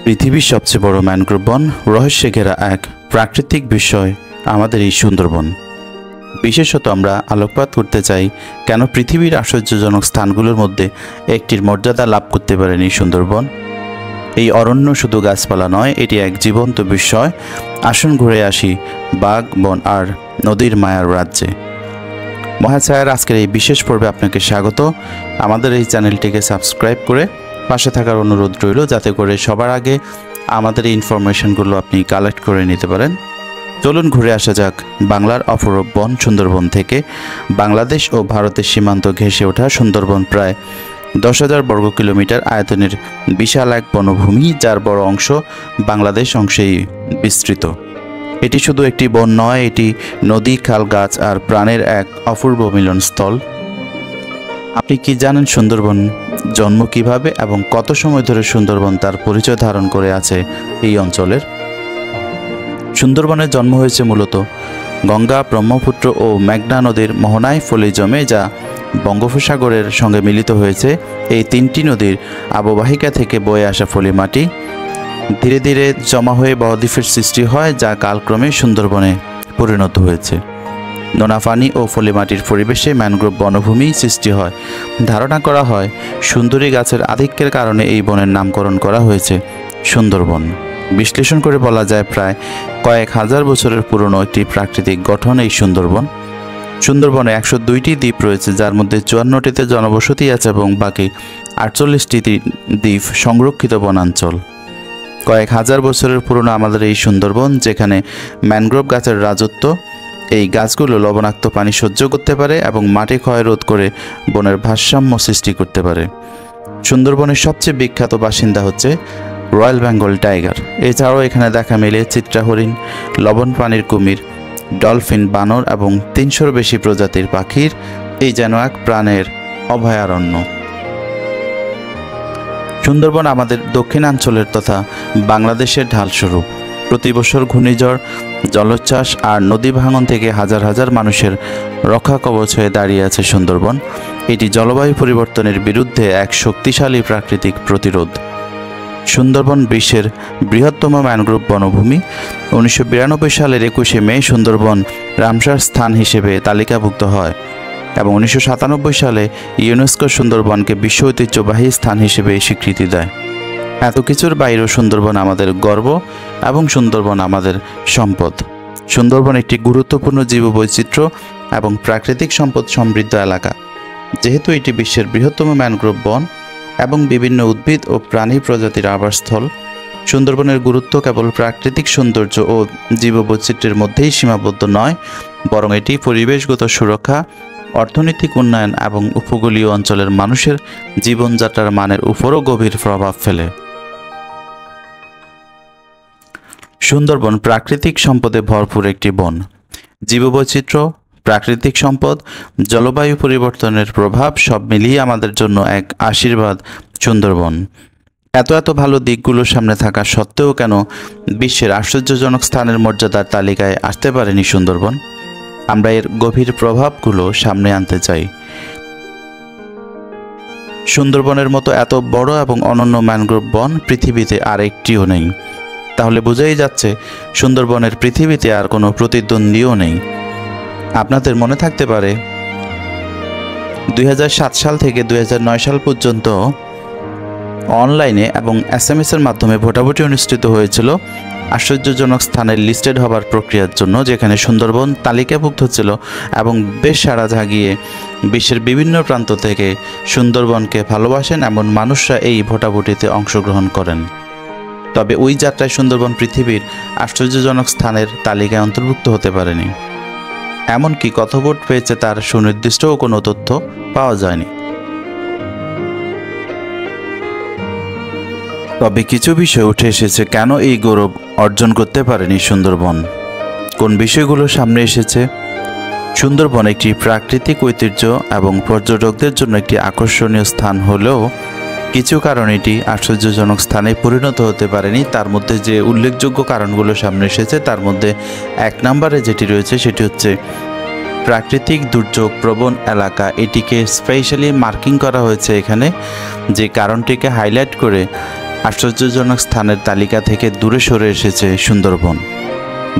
পৃথিবীর সবচেয়ে বড় ম্যানগ্রোভ বন রহস্যে ঘেরা এক প্রাকৃতিক বিষয় আমাদের এই সুন্দরবন। বিশেষত আমরা আলোকপাত করতে চাই কেন পৃথিবীর আশ্চর্যজনক স্থানগুলোর মধ্যে একটির মর্যাদা লাভ করতে পারেনি সুন্দরবন। এই অরণ্য শুধু গাছপালা নয়, এটি এক জীবন্ত বিস্ময়। আসুন ঘুরে আসি বাঘ, বন আর নদীর মায়ার রাজ্যে। মহাছায়ার আজকের এই বিশেষ পর্বে আপনাকে স্বাগত। আমাদের এই চ্যানেলটিকে সাবস্ক্রাইব করে পাশে থাকার অনুরোধ রইল, যাতে করে সবার আগে আমাদের এই ইনফরমেশনগুলো আপনি কালেক্ট করে নিতে পারেন। চলুন ঘুরে আসা যাক বাংলার অপরূপ বন সুন্দরবন থেকে। বাংলাদেশ ও ভারতের সীমান্ত ঘেঁষে ওঠা সুন্দরবন প্রায় 10,000 বর্গ কিলোমিটার আয়তনের বিশাল এক বনভূমি, যার বড় অংশ বাংলাদেশ অংশেই বিস্তৃত। এটি শুধু একটি বন নয়, এটি নদী, খাল, গাছ আর প্রাণের এক অপূর্ব মিলনস্থল। আপনি কি জানেন সুন্দরবন জন্ম কিভাবে এবং কত সময় ধরে সুন্দরবন তার পরিচয় ধারণ করে আছে এই অঞ্চলের? সুন্দরবনের জন্ম হয়েছে মূলত গঙ্গা, ব্রহ্মপুত্র ও মেঘনা নদীর মোহনায় ফলি জমে, যা বঙ্গোপসাগরের সঙ্গে মিলিত হয়েছে। এই তিনটি নদীর অববাহিকা থেকে বয়ে আসা ফলি মাটি ধীরে ধীরে জমা হয়ে বদ্বীপের সৃষ্টি হয়, যা কালক্রমে সুন্দরবনে পরিণত হয়েছে। নোনা পানি ও ফলি মাটির পরিবেশে ম্যানগ্রোভ বনভূমি সৃষ্টি হয়। ধারণা করা হয় সুন্দরী গাছের আধিক্যের কারণে এই বনের নামকরণ করা হয়েছে সুন্দরবন। বিশ্লেষণ করে বলা যায় প্রায় কয়েক হাজার বছরের পুরনো একটি প্রাকৃতিক গঠন এই সুন্দরবন। সুন্দরবনে 102টি দ্বীপ রয়েছে, যার মধ্যে 54টিতে জনবসতি আছে এবং বাকি 48টি দ্বীপ সংরক্ষিত বনাঞ্চল। কয়েক হাজার বছরের পুরনো আমাদের এই সুন্দরবন, যেখানে ম্যানগ্রোভ গাছের রাজত্ব। এই গাছগুলো লবণাক্ত পানি সহ্য করতে পারে এবং মাটি ক্ষয় রোধ করে বনের ভারসাম্য সৃষ্টি করতে পারে। সুন্দরবনের সবচেয়ে বিখ্যাত বাসিন্দা হচ্ছে রয়্যাল বেঙ্গল টাইগার। এছাড়াও এখানে দেখা মেলে চিত্রা হরিণ, লবণ পানির কুমির, ডলফিন, বানর এবং 300-র বেশি প্রজাতির পাখির এই যেন এক প্রাণের অভয়ারণ্য। সুন্দরবন আমাদের দক্ষিণাঞ্চলের তথা বাংলাদেশের ঢালস্বরূপ। প্রতি বছর ঘূর্ণিঝড়, জলোচ্ছ্বাস আর নদী ভাঙন থেকে হাজার হাজার মানুষের রক্ষা কবচ হয়ে দাঁড়িয়ে আছে সুন্দরবন। এটি জলবায়ু পরিবর্তনের বিরুদ্ধে এক শক্তিশালী প্রাকৃতিক প্রতিরোধ। সুন্দরবন বিশ্বের বৃহত্তম ম্যানগ্রোভ বনভূমি। 1992 সালের 21শে মে সুন্দরবন রামসার স্থান হিসেবে তালিকাভুক্ত হয় এবং 1997 সালে ইউনেস্কো সুন্দরবনকে বিশ্ব ঐতিহ্যবাহী স্থান হিসেবে স্বীকৃতি দেয়। এত কিছুর বাইরেও সুন্দরবন আমাদের গর্ব এবং সুন্দরবন আমাদের সম্পদ। সুন্দরবন একটি গুরুত্বপূর্ণ জীববৈচিত্র্য এবং প্রাকৃতিক সম্পদ সমৃদ্ধ এলাকা। যেহেতু এটি বিশ্বের বৃহত্তম ম্যানগ্রোভ বন এবং বিভিন্ন উদ্ভিদ ও প্রাণী প্রজাতির আবাসস্থল, সুন্দরবনের গুরুত্ব কেবল প্রাকৃতিক সৌন্দর্য ও জীববৈচিত্র্যের মধ্যেই সীমাবদ্ধ নয়, বরং এটি পরিবেশগত সুরক্ষা, অর্থনৈতিক উন্নয়ন এবং উপকূলীয় অঞ্চলের মানুষের জীবনযাত্রার মানের উপরও গভীর প্রভাব ফেলে। সুন্দরবন প্রাকৃতিক সম্পদে ভরপুর একটি বন। জীববৈচিত্র্য, প্রাকৃতিক সম্পদ, জলবায়ু পরিবর্তনের প্রভাব সব মিলিয়ে আমাদের জন্য এক আশীর্বাদ সুন্দরবন। এত ভালো দিকগুলো সামনে থাকা সত্ত্বেও কেন বিশ্বের আশ্চর্যজনক স্থানের মর্যাদার তালিকায় আসতে পারেনি সুন্দরবন? আমরা এর গভীর প্রভাবগুলো সামনে আনতে চাই। সুন্দরবনের মতো এত বড় এবং অনন্য ম্যানগ্রোভ বন পৃথিবীতে আর একটিও নেই। তাহলে বোঝাই যাচ্ছে সুন্দরবনের পৃথিবীতে আর কোনো প্রতিদ্বন্দ্বীও নেই। আপনাদের মনে থাকতে পারে 2007 সাল থেকে 2009 সাল পর্যন্ত অনলাইনে এবং SMS-এর মাধ্যমে ভোটাভুটি অনুষ্ঠিত হয়েছিল আশ্চর্যজনক স্থানের লিস্টেড হবার প্রক্রিয়ার জন্য, যেখানে সুন্দরবন তালিকাভুক্ত ছিল এবং বেশ সাড়া জাগিয়ে বিশ্বের বিভিন্ন প্রান্ত থেকে সুন্দরবনকে ভালোবাসেন এমন মানুষরা এই ভোটাভুটিতে অংশগ্রহণ করেন। তবে ওই যাত্রায় সুন্দরবন পৃথিবীর আশ্চর্যজনক স্থানের তালিকায় অন্তর্ভুক্ত হতে পারেনি। এমনকি কত ভোট পেয়েছে তার সুনির্দিষ্টও কোনো তথ্য পাওয়া যায়নি। তবে কিছু বিষয় উঠে এসেছে কেন এই গৌরব অর্জন করতে পারেনি সুন্দরবন। কোন বিষয়গুলো সামনে এসেছে? সুন্দরবন একটি প্রাকৃতিক ঐতিহ্য এবং পর্যটকদের জন্য একটি আকর্ষণীয় স্থান হলেও কিছু কারণ এটি আশ্চর্যজনক স্থানে পরিণত হতে পারেনি। তার মধ্যে যে উল্লেখযোগ্য কারণগুলো সামনে এসেছে তার মধ্যে 1 নম্বরে যেটি রয়েছে সেটি হচ্ছে প্রাকৃতিক দুর্যোগ প্রবণ এলাকা। এটিকে স্পেশালি মার্কিং করা হয়েছে এখানে, যে কারণটিকে হাইলাইট করে আশ্চর্যজনক স্থানের তালিকা থেকে দূরে সরে এসেছে সুন্দরবন।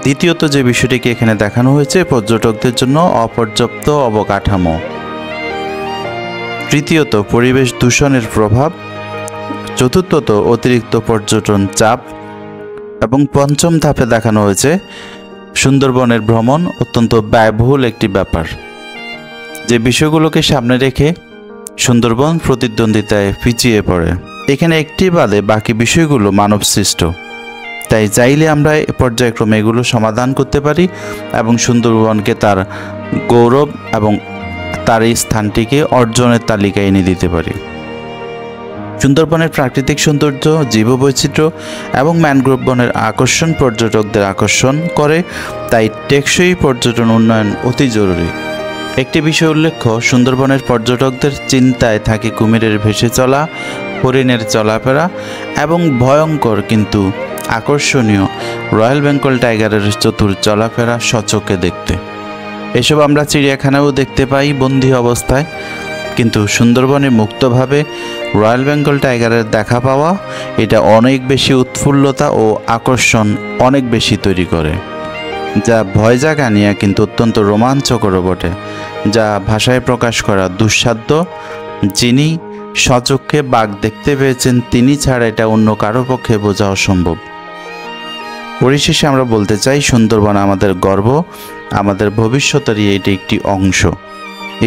দ্বিতীয়ত যে বিষয়টিকে এখানে দেখানো হয়েছে, পর্যটকদের জন্য অপর্যাপ্ত অবকাঠামো। তৃতীয়ত পরিবেশ দূষণের প্রভাব। চতুর্থত অতিরিক্ত পর্যটন চাপ। এবং পঞ্চম ধাপে দেখানো হয়েছে সুন্দরবনের ভ্রমণ অত্যন্ত ব্যয়বহুল একটি ব্যাপার, যে বিষয়গুলোকে সামনে রেখে সুন্দরবন প্রতিদ্বন্দ্বিতায় পিছিয়ে পড়ে। এখানে একটি বাদে বাকি বিষয়গুলো মানব সৃষ্ট, তাই চাইলে আমরা পর্যায়ক্রমে এগুলো সমাধান করতে পারি এবং সুন্দরবনকে তার গৌরব এবং তার এই স্থানটিকে অর্জনের তালিকায় এনে দিতে পারি। সুন্দরবনের প্রাকৃতিক সৌন্দর্য, জীববৈচিত্র্য এবং ম্যানগ্রোভ বনের আকর্ষণ পর্যটকদের আকর্ষণ করে, তাই টেকসই পর্যটন উন্নয়ন অতি জরুরি। একটি বিষয় উল্লেখ্য, সুন্দরবনের পর্যটকদের চিন্তায় থাকে কুমিরের ভেসে চলা, হরিণের চলাফেরা এবং ভয়ঙ্কর কিন্তু আকর্ষণীয় রয়্যাল বেঙ্গল টাইগারের চতুর চলাফেরা সচক্ষে দেখতে। এসব আমরা চিড়িয়াখানাও দেখতে পাই বন্দী অবস্থায়, কিন্তু সুন্দরবনে মুক্তভাবে রয়্যাল বেঙ্গল টাইগারের দেখা পাওয়া, এটা অনেক বেশি উৎফুল্লতা ও আকর্ষণ অনেক বেশি তৈরি করে, যা ভয় জাগানিয়া কিন্তু অত্যন্ত রোমাঞ্চকর বটে, যা ভাষায় প্রকাশ করা দুঃসাধ্য। যিনি সচক্ষে বাঘ দেখতে পেয়েছেন তিনি ছাড়া এটা অন্য কারো পক্ষে বোঝা অসম্ভব। পরিশেষে আমরা বলতে চাই, সুন্দরবন আমাদের গর্ব, আমাদের ভবিষ্যতেরই এটি একটি অংশ।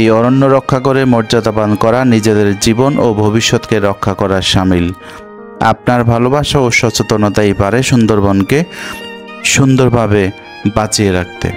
এই অরণ্য রক্ষা করে মর্যাদাবান করা নিজেদের জীবন ও ভবিষ্যৎকে রক্ষা করার শামিল। আপনার ভালোবাসা ও সচেতনতাই পারে সুন্দরবনকে সুন্দরভাবে বাঁচিয়ে রাখতে।